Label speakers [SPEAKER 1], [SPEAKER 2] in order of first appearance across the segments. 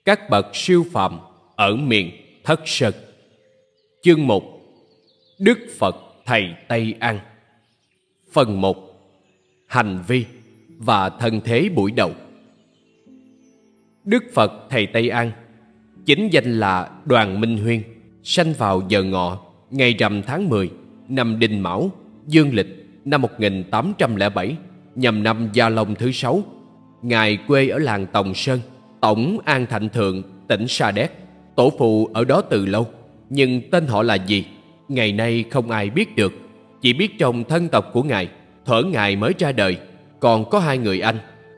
[SPEAKER 1] Các bậc siêu phàm ở miền Thất Sơn. Chương 1. Đức Phật Thầy Tây An. Phần 1. Hành vi và thân thế buổi đầu. Đức Phật Thầy Tây An, chính danh là Đoàn Minh Huyên, sanh vào giờ Ngọ, ngày rằm tháng 10, năm Đinh Mão, dương lịch năm 1807, nhằm năm Gia Long thứ 6. Ngài quê ở làng Tòng Sơn, tổng An Thạnh Thượng, tỉnh Sa Đéc. Tổ phụ ở đó từ lâu, nhưng tên họ là gì, ngày nay không ai biết được. Chỉ biết trong thân tộc của Ngài, thuở Ngài mới ra đời, còn có hai người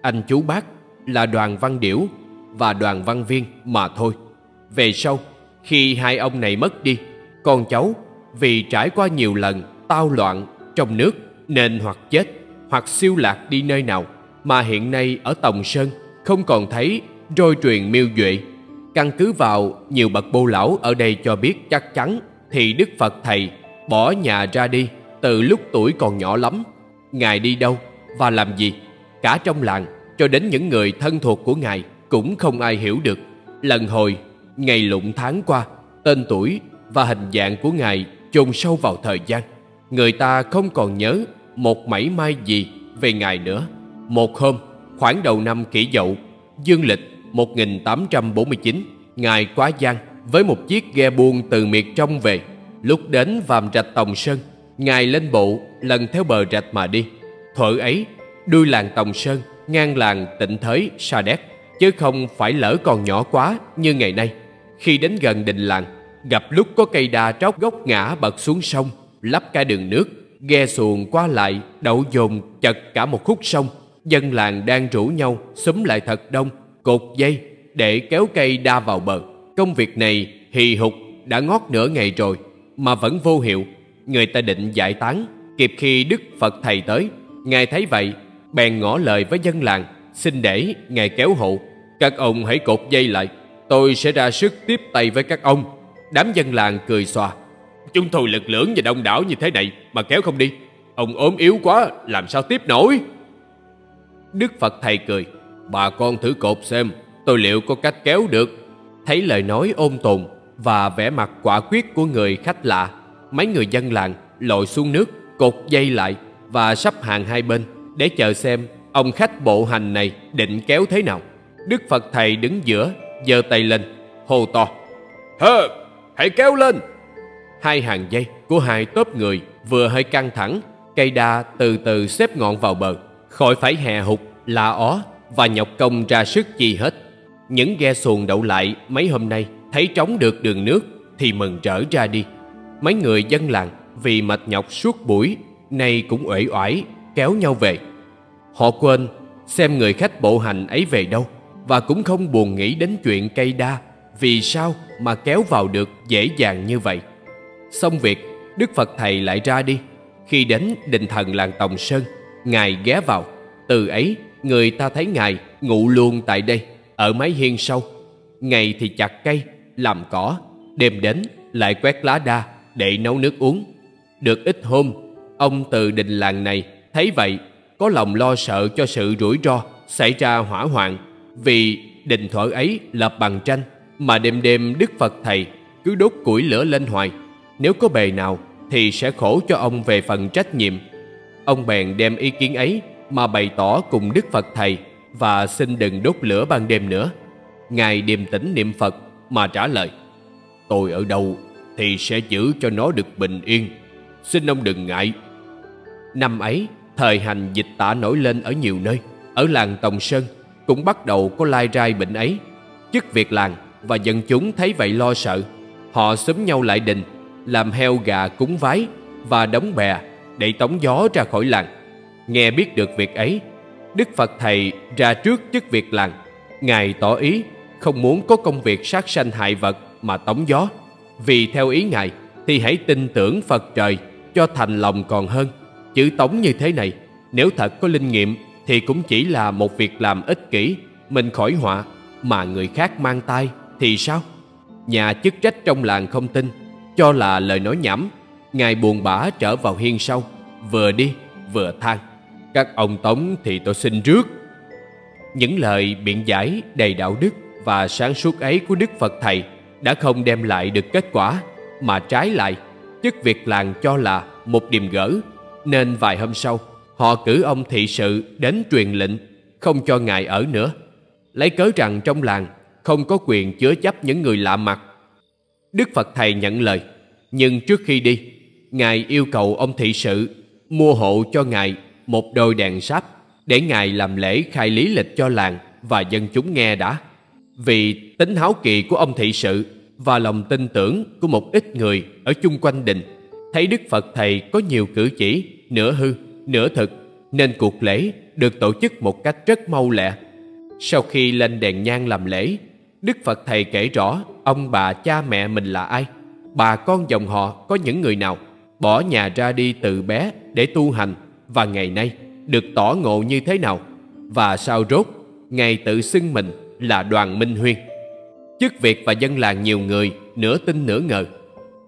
[SPEAKER 1] anh chú bác là Đoàn Văn Điểu và Đoàn Văn Viên mà thôi. Về sau, khi hai ông này mất đi, con cháu vì trải qua nhiều lần tao loạn trong nước nên hoặc chết hoặc siêu lạc đi nơi nào, mà hiện nay ở Tòng Sơn không còn thấy roi truyền miêu duệ. Căn cứ vào nhiều bậc bô lão ở đây cho biết chắc chắn, thì Đức Phật Thầy bỏ nhà ra đi từ lúc tuổi còn nhỏ lắm. Ngài đi đâu và làm gì, cả trong làng cho đến những người thân thuộc của Ngài cũng không ai hiểu được. Lần hồi ngày lụng tháng qua, tên tuổi và hình dạng của Ngài chôn sâu vào thời gian, người ta không còn nhớ một mảy may gì về Ngài nữa. Một hôm, khoảng đầu năm Kỷ Dậu, dương lịch 1849, Ngài quá giang với một chiếc ghe buôn từ miệt trong về. Lúc đến vàm rạch Tòng Sơn, Ngài lên bộ lần theo bờ rạch mà đi. Thuở ấy, đuôi làng Tòng Sơn ngang làng Tịnh Thới, Sa Đéc, chứ không phải lỡ còn nhỏ quá như ngày nay. Khi đến gần đình làng, gặp lúc có cây đa tróc gốc ngã bật xuống sông, lấp cả đường nước. Ghe xuồng qua lại đậu dồn chật cả một khúc sông. Dân làng đang rủ nhau xúm lại thật đông, cột dây để kéo cây đa vào bờ. Công việc này hì hục đã ngót nửa ngày rồi mà vẫn vô hiệu. Người ta định giải tán, kịp khi Đức Phật Thầy tới. Ngài thấy vậy bèn ngỏ lời với dân làng, xin để Ngài kéo hộ. Các ông hãy cột dây lại, tôi sẽ ra sức tiếp tay với các ông. Đám dân làng cười xòa. Chúng tôi lực lưỡng và đông đảo như thế này mà kéo không đi, ông ốm yếu quá làm sao tiếp nổi. Đức Phật Thầy cười. Bà con thử cột xem, tôi liệu có cách kéo được. Thấy lời nói ôn tồn và vẻ mặt quả quyết của người khách lạ, mấy người dân làng lội xuống nước, cột dây lại và sắp hàng hai bên để chờ xem ông khách bộ hành này định kéo thế nào. Đức Phật Thầy đứng giữa, giơ tay lên, hô to. Hơ, hãy kéo lên. Hai hàng dây của hai tốp người vừa hơi căng thẳng, cây đa từ từ xếp ngọn vào bờ, khỏi phải hè hụt, la ó và nhọc công ra sức chi hết. Những ghe xuồng đậu lại mấy hôm nay thấy trống được đường nước thì mừng rỡ ra đi. Mấy người dân làng vì mệt nhọc suốt buổi nay cũng uể oải kéo nhau về. Họ quên xem người khách bộ hành ấy về đâu, và cũng không buồn nghĩ đến chuyện cây đa vì sao mà kéo vào được dễ dàng như vậy. Xong việc, Đức Phật Thầy lại ra đi. Khi đến đình thần làng Tòng Sơn, Ngài ghé vào. Từ ấy người ta thấy Ngài ngụ luôn tại đây, ở mái hiên sau. Ngày thì chặt cây làm cỏ, đêm đến lại quét lá đa để nấu nước uống. Được ít hôm, ông từ đình làng này thấy vậy, có lòng lo sợ cho sự rủi ro xảy ra hỏa hoạn, vì đình thuở ấy lập bằng tranh, mà đêm đêm Đức Phật Thầy cứ đốt củi lửa lên hoài. Nếu có bề nào thì sẽ khổ cho ông về phần trách nhiệm. Ông bèn đem ý kiến ấy mà bày tỏ cùng Đức Phật Thầy và xin đừng đốt lửa ban đêm nữa. Ngài điềm tĩnh niệm Phật mà trả lời. Tôi ở đâu thì sẽ giữ cho nó được bình yên, xin ông đừng ngại. Năm ấy, thời hành dịch tả nổi lên ở nhiều nơi. Ở làng Tòng Sơn cũng bắt đầu có lai rai bệnh ấy. Chức việc làng và dân chúng thấy vậy lo sợ. Họ xúm nhau lại đình, làm heo gà cúng vái và đóng bè để tống gió ra khỏi làng. Nghe biết được việc ấy, Đức Phật Thầy ra trước chức việc làng. Ngài tỏ ý không muốn có công việc sát sanh hại vật mà tống gió, vì theo ý Ngài thì hãy tin tưởng Phật trời cho thành lòng còn hơn. Chữ tống như thế này, nếu thật có linh nghiệm thì cũng chỉ là một việc làm ích kỷ, mình khỏi họa, mà người khác mang tai thì sao? Nhà chức trách trong làng không tin, cho là lời nói nhảm. Ngài buồn bã trở vào hiên sau, vừa đi vừa than. Các ông tống thì tôi xin rước. Những lời biện giải đầy đạo đức và sáng suốt ấy của Đức Phật Thầy đã không đem lại được kết quả, mà trái lại, chức việc làng cho là một điềm gỡ, nên vài hôm sau, họ cử ông thị sự đến truyền lệnh không cho ngài ở nữa, lấy cớ rằng trong làng không có quyền chứa chấp những người lạ mặt. Đức Phật Thầy nhận lời, nhưng trước khi đi, ngài yêu cầu ông thị sự mua hộ cho ngài một đôi đèn sáp để ngài làm lễ khai lý lịch cho làng và dân chúng nghe đã. Vì tính háo kỳ của ông thị sự và lòng tin tưởng của một ít người ở chung quanh đình, thấy Đức Phật Thầy có nhiều cử chỉ nửa hư nửa thực, nên cuộc lễ được tổ chức một cách rất mau lẹ. Sau khi lên đèn nhang làm lễ, Đức Phật Thầy kể rõ ông bà cha mẹ mình là ai, bà con dòng họ có những người nào, bỏ nhà ra đi từ bé để tu hành và ngày nay được tỏ ngộ như thế nào, và sau rốt ngài tự xưng mình là Đoàn Minh Huyên. Chức việc và dân làng nhiều người nửa tin nửa ngờ.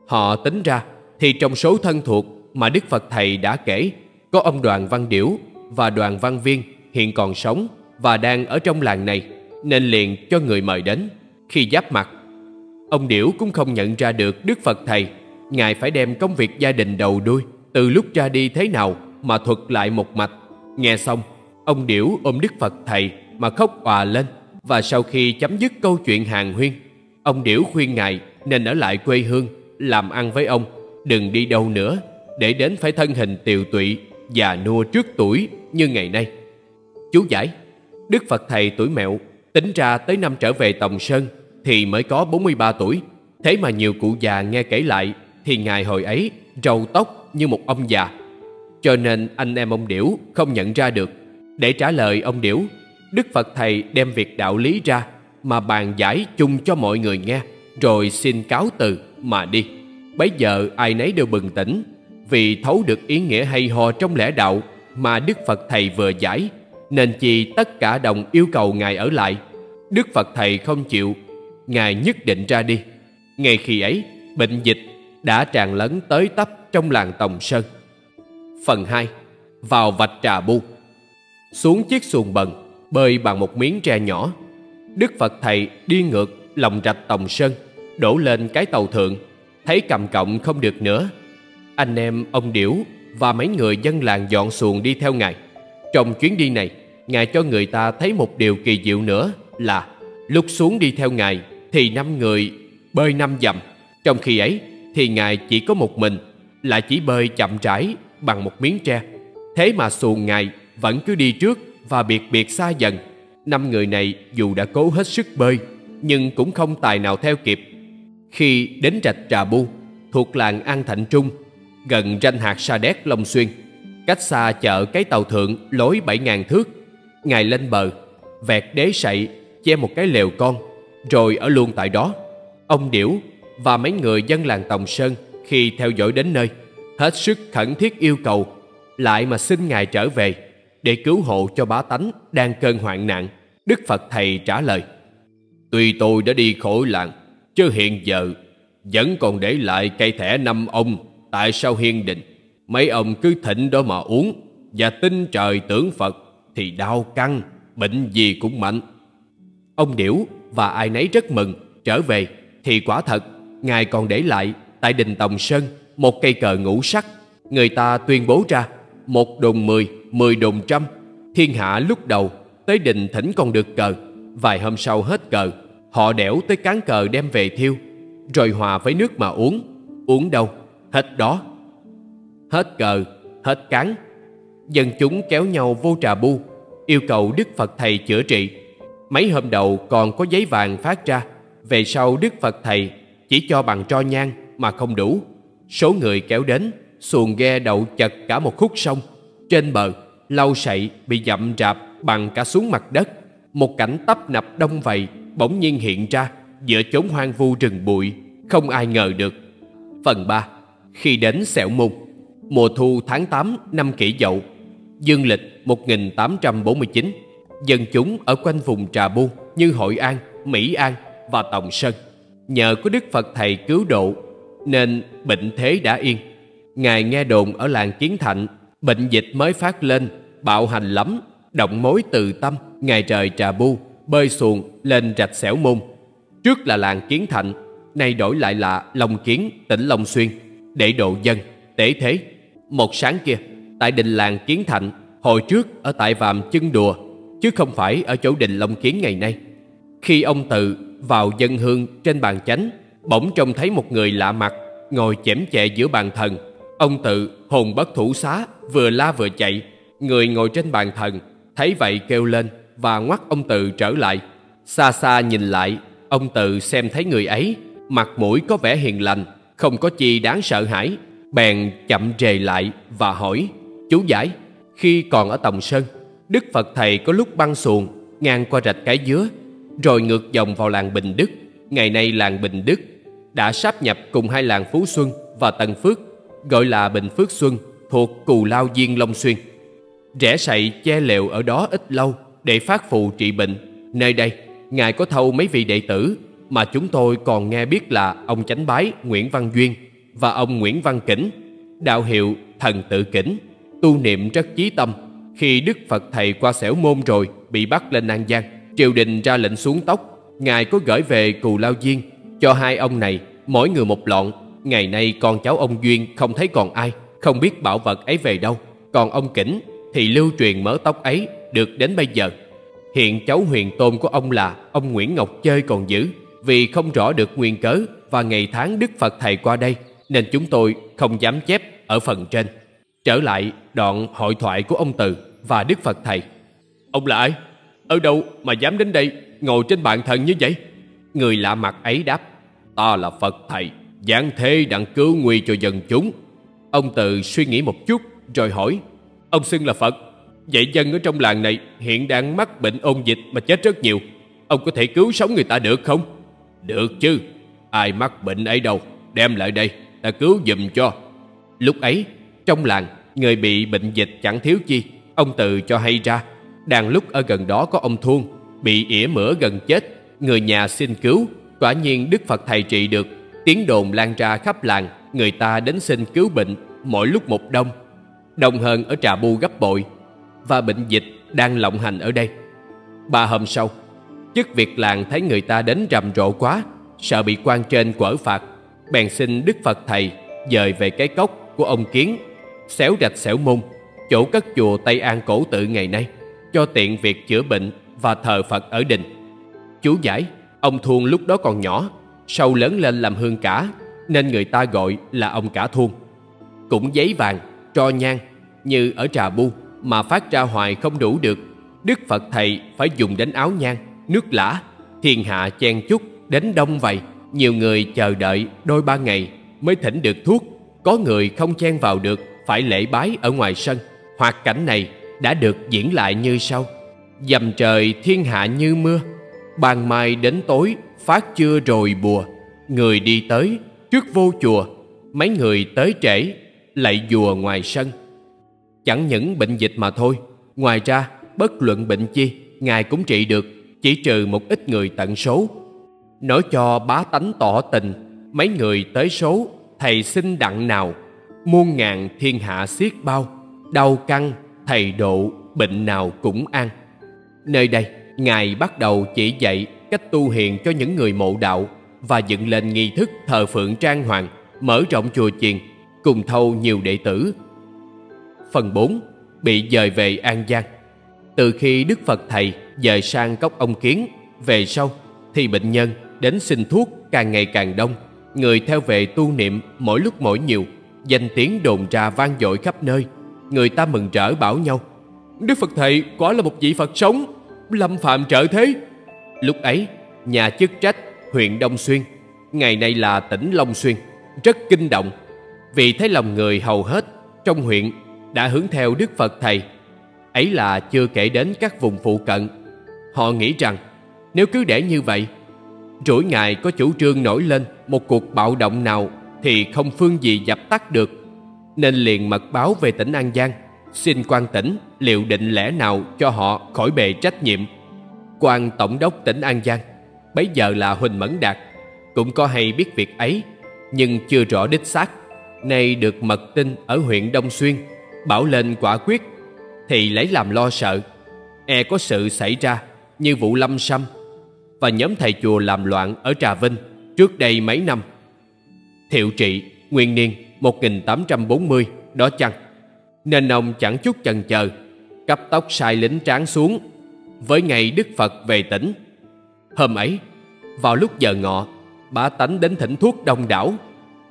[SPEAKER 1] Họ tính ra thì trong số thân thuộc mà Đức Phật Thầy đã kể, có ông Đoàn Văn Điểu và Đoàn Văn Viên hiện còn sống và đang ở trong làng này, nên liền cho người mời đến. Khi giáp mặt, ông Điểu cũng không nhận ra được Đức Phật Thầy. Ngài phải đem công việc gia đình đầu đuôi từ lúc ra đi thế nào mà thuật lại một mạch. Nghe xong, ông Điểu ôm Đức Phật Thầy mà khóc òa lên. Và sau khi chấm dứt câu chuyện hàn huyên, ông Điểu khuyên ngài nên ở lại quê hương, làm ăn với ông, đừng đi đâu nữa, để đến phải thân hình tiều tụy, già nua trước tuổi như ngày nay. Chú giải: Đức Phật Thầy tuổi mẹo, tính ra tới năm trở về Tòng Sơn thì mới có 43 tuổi. Thế mà nhiều cụ già nghe kể lại thì ngài hồi ấy râu tóc như một ông già, cho nên anh em ông Điểu không nhận ra được. Để trả lời ông Điểu, Đức Phật Thầy đem việc đạo lý ra mà bàn giải chung cho mọi người nghe, rồi xin cáo từ mà đi. Bấy giờ ai nấy đều bừng tỉnh, vì thấu được ý nghĩa hay ho trong lẽ đạo mà Đức Phật Thầy vừa giải, nên chi tất cả đồng yêu cầu ngài ở lại. Đức Phật Thầy không chịu, ngài nhất định ra đi. Ngay khi ấy, bệnh dịch đã tràn lấn tới tấp trong làng Tòng Sơn. Phần 2. Vào vạch Trà Bu. Xuống chiếc xuồng bần bơi bằng một miếng tre nhỏ, Đức Phật Thầy đi ngược lòng rạch Tòng Sơn, đổ lên cái tàu thượng. Thấy cầm cọng không được nữa, anh em ông Điểu và mấy người dân làng dọn xuồng đi theo ngài. Trong chuyến đi này, ngài cho người ta thấy một điều kỳ diệu nữa là lúc xuống đi theo ngài thì 5 người bơi 5 dặm, trong khi ấy thì ngài chỉ có một mình, lại chỉ bơi chậm rãi bằng một miếng tre. Thế mà xuồng ngài vẫn cứ đi trước và biệt biệt xa dần. 5 người này dù đã cố hết sức bơi, nhưng cũng không tài nào theo kịp. Khi đến rạch Trà Bu, thuộc làng An Thạnh Trung, gần ranh hạt Sa Đéc Long Xuyên, cách xa chợ cái tàu thượng lối 7.000 thước, ngài lên bờ, vẹt đế sậy, che một cái lều con, rồi ở luôn tại đó. Ông Điểu và mấy người dân làng Tòng Sơn khi theo dõi đến nơi, hết sức khẩn thiết yêu cầu, lại mà xin ngài trở về để cứu hộ cho bá tánh đang cơn hoạn nạn. Đức Phật Thầy trả lời: Tuy tôi đã đi khỏi làng, chứ hiện giờ vẫn còn để lại cây thẻ 5 ông tại sau hiên đình. Mấy ông cứ thịnh đó mà uống, và tin trời tưởng Phật thì đau căng, bệnh gì cũng mạnh. Ông Điểu và ai nấy rất mừng. Trở về thì quả thật ngài còn để lại tại đình Tòng Sơn một cây cờ ngũ sắc. Người ta tuyên bố ra 1 đồn 10, 10 đồn trăm. Thiên hạ lúc đầu tới đình thỉnh còn được cờ, vài hôm sau hết cờ, họ đẽo tới cán cờ đem về thiêu, rồi hòa với nước mà uống. Uống đâu hết đó. Hết cờ, hết cán, dân chúng kéo nhau vô Trà Bu, yêu cầu Đức Phật Thầy chữa trị. Mấy hôm đầu còn có giấy vàng phát ra, về sau Đức Phật Thầy chỉ cho bằng tro nhang mà không đủ. Số người kéo đến, xuồng ghe đậu chật cả một khúc sông. Trên bờ, lau sậy bị dặm rạp bằng cả xuống mặt đất. Một cảnh tấp nập đông vầy bỗng nhiên hiện ra giữa chốn hoang vu rừng bụi, không ai ngờ được. Phần 3. Khi đến Sẹo Môn. Mùa thu tháng 8 năm Kỷ Dậu, dương lịch 1849, dân chúng ở quanh vùng Trà Bu như Hội An, Mỹ An và Tòng Sơn nhờ có Đức Phật Thầy cứu độ nên bệnh thế đã yên. Ngài nghe đồn ở làng Kiến Thạnh bệnh dịch mới phát lên, bạo hành lắm, động mối từ tâm ngài trời Trà Bu bơi xuồng lên rạch Xẻo Môn. Trước là làng Kiến Thạnh, nay đổi lại là Long Kiến, tỉnh Long Xuyên, để độ dân, tế thế. Một sáng kia, tại đình làng Kiến Thạnh, hồi trước ở tại Vàm Chân Đùa, chứ không phải ở chỗ đình Long Kiến ngày nay. Khi ông Từ vào dâng hương trên bàn chánh, bỗng trông thấy một người lạ mặt ngồi chễm chệ giữa bàn thần. Ông Từ hồn bất thủ xá, vừa la vừa chạy. Người ngồi trên bàn thần thấy vậy kêu lên và ngoắt ông Từ trở lại. Xa xa nhìn lại, ông Từ xem thấy người ấy mặt mũi có vẻ hiền lành, không có chi đáng sợ hãi, bèn chậm rề lại và hỏi: chú giải, khi còn ở Tòng Sơn, Đức Phật Thầy có lúc băng xuồng ngang qua rạch Cái Dứa, rồi ngược dòng vào làng Bình Đức. Ngày nay làng Bình Đức đã sáp nhập cùng hai làng Phú Xuân và Tân Phước, gọi là Bình Phước Xuân, thuộc Cù Lao Diên Long Xuyên. Rẽ sậy che lều ở đó ít lâu để phát phù trị bệnh. Nơi đây ngài có thâu mấy vị đệ tử mà chúng tôi còn nghe biết là ông Chánh Bái Nguyễn Văn Duyên và ông Nguyễn Văn Kỉnh, đạo hiệu Thần Tự Kỉnh, tu niệm rất chí tâm. Khi Đức Phật Thầy qua Xẻo Môn rồi bị bắt lên An Giang, triều đình ra lệnh xuống tóc. ngài có gửi về Cù Lao Diên cho hai ông này mỗi người một lọn. Ngày nay con cháu ông Duyên không thấy còn ai, không biết bảo vật ấy về đâu. Còn ông Kỉnh thì lưu truyền mớ tóc ấy được đến bây giờ. Hiện cháu huyền tôn của ông là ông Nguyễn Ngọc Chơi còn giữ. Vì không rõ được nguyên cớ và ngày tháng Đức Phật Thầy qua đây, nên chúng tôi không dám chép ở phần trên. Trở lại đoạn hội thoại của ông Từ và Đức Phật Thầy. Ông là ai? Ở đâu mà dám đến đây ngồi trên bàn thần như vậy? Người lạ mặt ấy đáp: Ta là Phật Thầy, giáng thế đặng cứu nguy cho dân chúng. Ông Từ suy nghĩ một chút rồi hỏi: Ông xưng là Phật, vậy dân ở trong làng này hiện đang mắc bệnh ôn dịch mà chết rất nhiều. Ông có thể cứu sống người ta được không? Được chứ, ai mắc bệnh ấy đâu, đem lại đây, ta cứu giùm cho. Lúc ấy, trong làng, người bị bệnh dịch chẳng thiếu chi. Ông Từ cho hay ra, đang lúc ở gần đó có ông Thuôn, bị ỉa mửa gần chết. Người nhà xin cứu, quả nhiên Đức Phật Thầy trị được. Tiếng đồn lan ra khắp làng, người ta đến xin cứu bệnh, mỗi lúc một đông. Đông hơn ở Trà Bu gấp bội, và bệnh dịch đang lộng hành ở đây. 3 hôm sau, chức việc làng thấy người ta đến rầm rộ quá, sợ bị quan trên quở phạt, bèn xin Đức Phật Thầy dời về cái cốc của ông Kiến, xéo rạch Xẻo Môn, chỗ cất chùa Tây An Cổ Tự ngày nay, cho tiện việc chữa bệnh và thờ Phật ở đình. Chú giải: ông Thuôn lúc đó còn nhỏ, sau lớn lên làm hương cả, nên người ta gọi là ông cả Thuôn. Cũng giấy vàng, tro nhang như ở Trà Bu mà phát ra hoài không đủ được. Đức Phật Thầy phải dùng đến áo nhang, nước lã, thiên hạ chen chúc đến đông vậy. Nhiều người chờ đợi đôi 3 ngày mới thỉnh được thuốc. Có người không chen vào được, phải lễ bái ở ngoài sân. Hoạt cảnh này đã được diễn lại như sau: dầm trời thiên hạ như mưa, ban mai đến tối phát chưa rồi bùa. Người đi tới trước vô chùa, mấy người tới trễ lạy dùa ngoài sân. Chẳng những bệnh dịch mà thôi, ngoài ra bất luận bệnh chi ngài cũng trị được, chỉ trừ một ít người tận số. Nói cho bá tánh tỏ tình, mấy người tới số thầy xin đặng nào, muôn ngàn thiên hạ xiết bao, đau căng thầy độ bệnh nào cũng an. Nơi đây ngài bắt đầu chỉ dạy cách tu hiền cho những người mộ đạo và dựng lên nghi thức thờ phượng trang hoàng, mở rộng chùa chiền, cùng thâu nhiều đệ tử. Phần 4. Bị dời về An Giang. Từ khi Đức Phật Thầy dời sang cốc ông Kiến về sau, thì bệnh nhân đến xin thuốc càng ngày càng đông. Người theo về tu niệm mỗi lúc mỗi nhiều, danh tiếng đồn ra vang dội khắp nơi. Người ta mừng rỡ bảo nhau: Đức Phật Thầy quả là một vị Phật sống, lâm phạm trợ thế. Lúc ấy, nhà chức trách huyện Đông Xuyên, ngày nay là tỉnh Long Xuyên, rất kinh động, vì thấy lòng người hầu hết trong huyện đã hướng theo Đức Phật Thầy. Ấy là chưa kể đến các vùng phụ cận. Họ nghĩ rằng nếu cứ để như vậy, rủi ngài có chủ trương nổi lên một cuộc bạo động nào thì không phương gì dập tắt được, nên liền mật báo về tỉnh An Giang, xin quan tỉnh liệu định lẽ nào cho họ khỏi bề trách nhiệm. Quan tổng đốc tỉnh An Giang bấy giờ là Huỳnh Mẫn Đạt cũng có hay biết việc ấy, nhưng chưa rõ đích xác. Nay được mật tin ở huyện Đông Xuyên bảo lên quả quyết, thì lấy làm lo sợ, e có sự xảy ra như vụ Lâm Sâm và nhóm thầy chùa làm loạn ở Trà Vinh trước đây mấy năm. Thiệu Trị, nguyên niên 1840 đó chăng, nên ông chẳng chút chần chờ, cấp tốc sai lính tráng xuống với ngày Đức Phật về tỉnh. Hôm ấy, vào lúc giờ ngọ, bá tánh đến thỉnh thuốc đông đảo,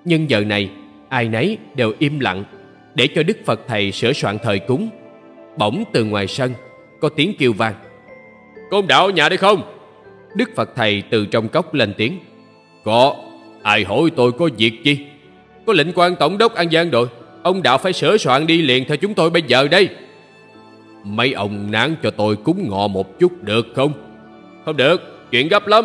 [SPEAKER 1] nhưng giờ này ai nấy đều im lặng để cho Đức Phật thầy sửa soạn thời cúng. Bỗng từ ngoài sân có tiếng kêu vang: "Côn đạo nhà đây không?" Đức Phật thầy từ trong cốc lên tiếng: "Có, ai hỏi tôi có việc chi?" "Có lệnh quan tổng đốc An Giang rồi, ông đạo phải sửa soạn đi liền theo chúng tôi bây giờ đây." "Mấy ông nán cho tôi cúng ngọ một chút được không?" "Không được, chuyện gấp lắm."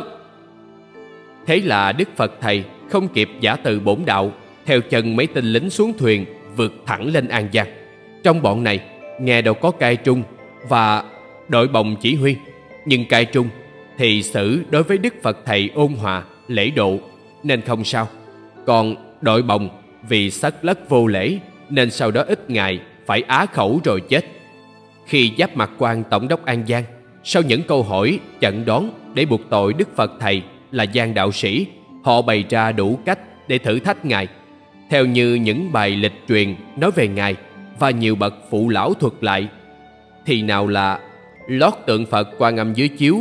[SPEAKER 1] Thế là Đức Phật thầy không kịp giả từ bổn đạo, theo chân mấy tên lính xuống thuyền vượt thẳng lên An Giang. Trong bọn này nghe đâu có cai trung và đội bồng chỉ huy, nhưng cai trung thì xử đối với Đức Phật thầy ôn hòa lễ độ nên không sao, còn đội bồng vì xất lất vô lễ nên sau đó ít ngày phải á khẩu rồi chết. Khi giáp mặt quan tổng đốc An Giang, sau những câu hỏi chẩn đoán để buộc tội Đức Phật thầy là gian đạo sĩ, họ bày ra đủ cách để thử thách ngài, theo như những bài lịch truyền nói về ngài và nhiều bậc phụ lão thuật lại. Thì nào là lót tượng Phật Quan Âm dưới chiếu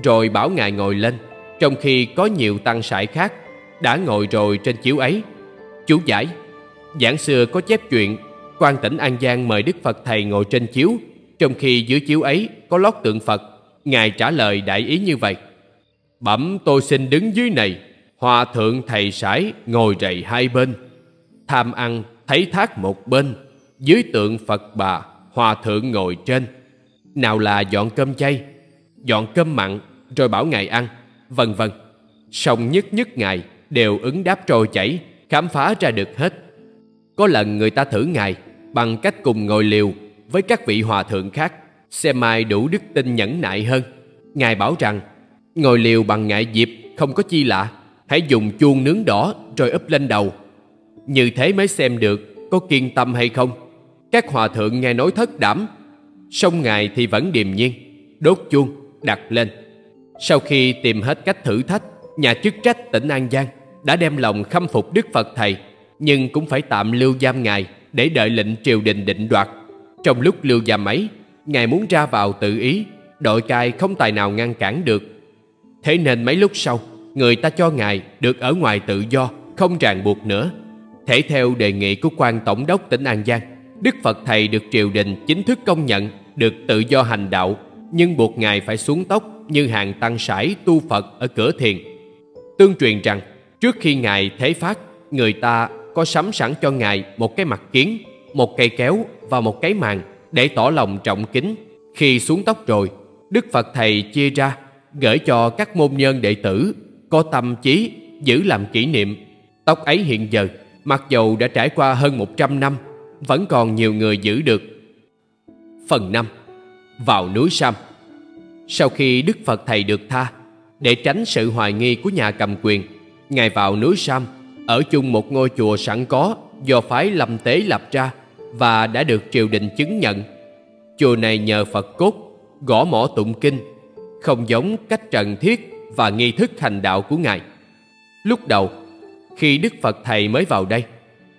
[SPEAKER 1] rồi bảo ngài ngồi lên, trong khi có nhiều tăng sải khác đã ngồi rồi trên chiếu ấy. Chú giải: giảng xưa có chép chuyện quan tỉnh An Giang mời Đức Phật thầy ngồi trên chiếu, trong khi dưới chiếu ấy có lót tượng Phật. Ngài trả lời đại ý như vậy: "Bẩm tôi xin đứng dưới này, hòa thượng thầy sải ngồi rầy hai bên, tham ăn thấy thác một bên, dưới tượng Phật bà hòa thượng ngồi trên." Nào là dọn cơm chay, dọn cơm mặn rồi bảo ngài ăn, vân vân. Song nhất nhất ngài đều ứng đáp trôi chảy, khám phá ra được hết. Có lần người ta thử ngài bằng cách cùng ngồi liều với các vị hòa thượng khác, xem ai đủ đức tin nhẫn nại hơn. Ngài bảo rằng ngồi liều bằng ngải diệp không có chi lạ, hãy dùng chuông nướng đỏ rồi úp lên đầu, như thế mới xem được có kiên tâm hay không. Các hòa thượng nghe nói thất đảm, song ngài thì vẫn điềm nhiên, đốt chuông đặt lên. Sau khi tìm hết cách thử thách, nhà chức trách tỉnh An Giang đã đem lòng khâm phục Đức Phật thầy, nhưng cũng phải tạm lưu giam ngài để đợi lệnh triều đình định đoạt. Trong lúc lưu giam ấy, ngài muốn ra vào tự ý, đội cai không tài nào ngăn cản được. Thế nên mấy lúc sau, người ta cho ngài được ở ngoài tự do, không ràng buộc nữa. Thể theo đề nghị của quan tổng đốc tỉnh An Giang, Đức Phật thầy được triều đình chính thức công nhận được tự do hành đạo, nhưng buộc ngài phải xuống tóc như hàng tăng sải tu Phật ở cửa thiền. Tương truyền rằng trước khi ngài thế phát, người ta có sắm sẵn cho ngài một cái mặt kiến, một cây kéo và một cái màn để tỏ lòng trọng kính. Khi xuống tóc rồi, Đức Phật thầy chia ra gửi cho các môn nhân đệ tử có tâm chí giữ làm kỷ niệm. Tóc ấy hiện giờ mặc dầu đã trải qua hơn 100 năm, vẫn còn nhiều người giữ được. Phần 5. Vào núi Sam. Sau khi Đức Phật thầy được tha, để tránh sự hoài nghi của nhà cầm quyền, ngài vào núi Sam ở chung một ngôi chùa sẵn có do phái Lâm Tế lập ra và đã được triều đình chứng nhận. Chùa này nhờ Phật cốt, gõ mõ tụng kinh, không giống cách trần thiết và nghi thức hành đạo của ngài. Lúc đầu, khi Đức Phật thầy mới vào đây,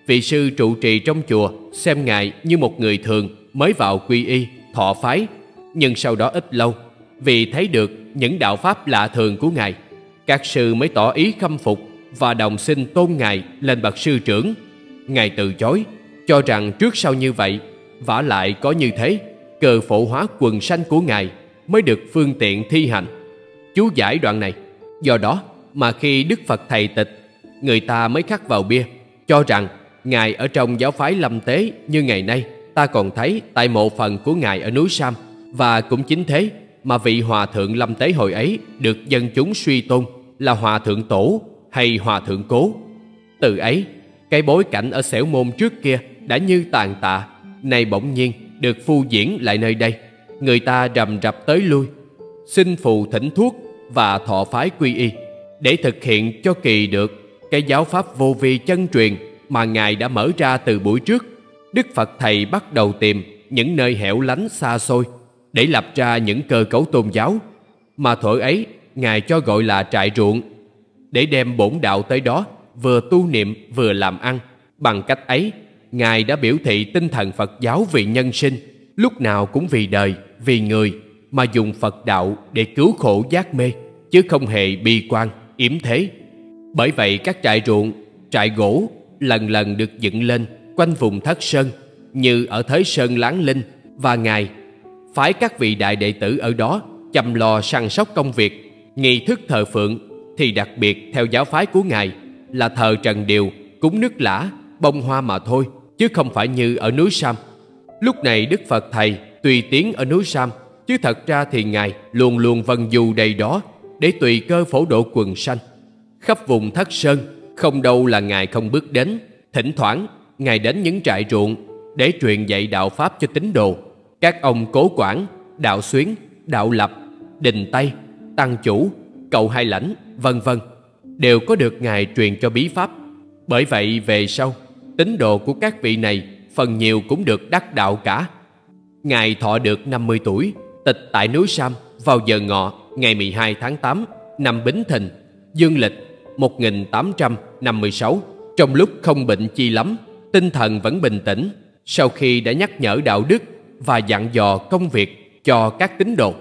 [SPEAKER 1] vị sư trụ trì trong chùa xem ngài như một người thường mới vào quy y, thọ phái. Nhưng sau đó ít lâu, vì thấy được những đạo pháp lạ thường của ngài, các sư mới tỏ ý khâm phục và đồng xin tôn ngài lên bậc sư trưởng. Ngài từ chối, cho rằng trước sau như vậy, vả lại có như thế, cơ phổ hóa quần sanh của ngài mới được phương tiện thi hành. Chú giải đoạn này: do đó mà khi Đức Phật thầy tịch, người ta mới khắc vào bia, cho rằng ngài ở trong giáo phái Lâm Tế như ngày nay ta còn thấy tại mộ phần của ngài ở núi Sam. Và cũng chính thế mà vị hòa thượng Lâm Tế hồi ấy được dân chúng suy tôn là hòa thượng tổ hay hòa thượng cố. Từ ấy, cái bối cảnh ở Xẻo Môn trước kia đã như tàn tạ, nay bỗng nhiên được phô diễn lại nơi đây. Người ta rầm rập tới lui, xin phù thỉnh thuốc và thọ phái quy y, để thực hiện cho kỳ được cái giáo pháp vô vi chân truyền mà ngài đã mở ra từ buổi trước. Đức Phật thầy bắt đầu tìm những nơi hẻo lánh xa xôi để lập ra những cơ cấu tôn giáo. mà thuở ấy Ngài cho gọi là trại ruộng, để đem bổn đạo tới đó, vừa tu niệm vừa làm ăn. Bằng cách ấy, Ngài đã biểu thị tinh thần Phật giáo vì nhân sinh, lúc nào cũng vì đời, vì người, mà dùng Phật đạo để cứu khổ giác mê, chứ không hề bi quan, yếm thế. Bởi vậy các trại ruộng, trại gỗ lần lần được dựng lên quanh vùng Thất Sơn, như ở Thới Sơn Láng Linh, và Ngài phái các vị đại đệ tử ở đó chăm lo săn sóc công việc. Nghi thức thờ phượng thì đặc biệt theo giáo phái của Ngài là thờ trần điều, cúng nước lã, bông hoa mà thôi, chứ không phải như ở núi Sam. Lúc này Đức Phật Thầy tùy tiến ở núi Sam, chứ thật ra thì Ngài luôn luôn vần du đầy đó để tùy cơ phổ độ quần sanh. Khắp vùng Thất Sơn không đâu là Ngài không bước đến. Thỉnh thoảng Ngài đến những trại ruộng để truyền dạy đạo pháp cho tín đồ. Các ông Cố Quản, Đạo Xuyến, Đạo Lập, Đình Tây, Tăng Chủ, Cậu Hai Lãnh, vân vân đều có được Ngài truyền cho bí pháp. Bởi vậy về sau, tín đồ của các vị này phần nhiều cũng được đắc đạo cả. Ngài thọ được 50 tuổi, tịch tại núi Sam vào giờ ngọ ngày 12 tháng 8 năm Bính Thìn, dương lịch 1856. Trong lúc không bệnh chi lắm, tinh thần vẫn bình tĩnh, sau khi đã nhắc nhở đạo đức và dặn dò công việc cho các tín đồ.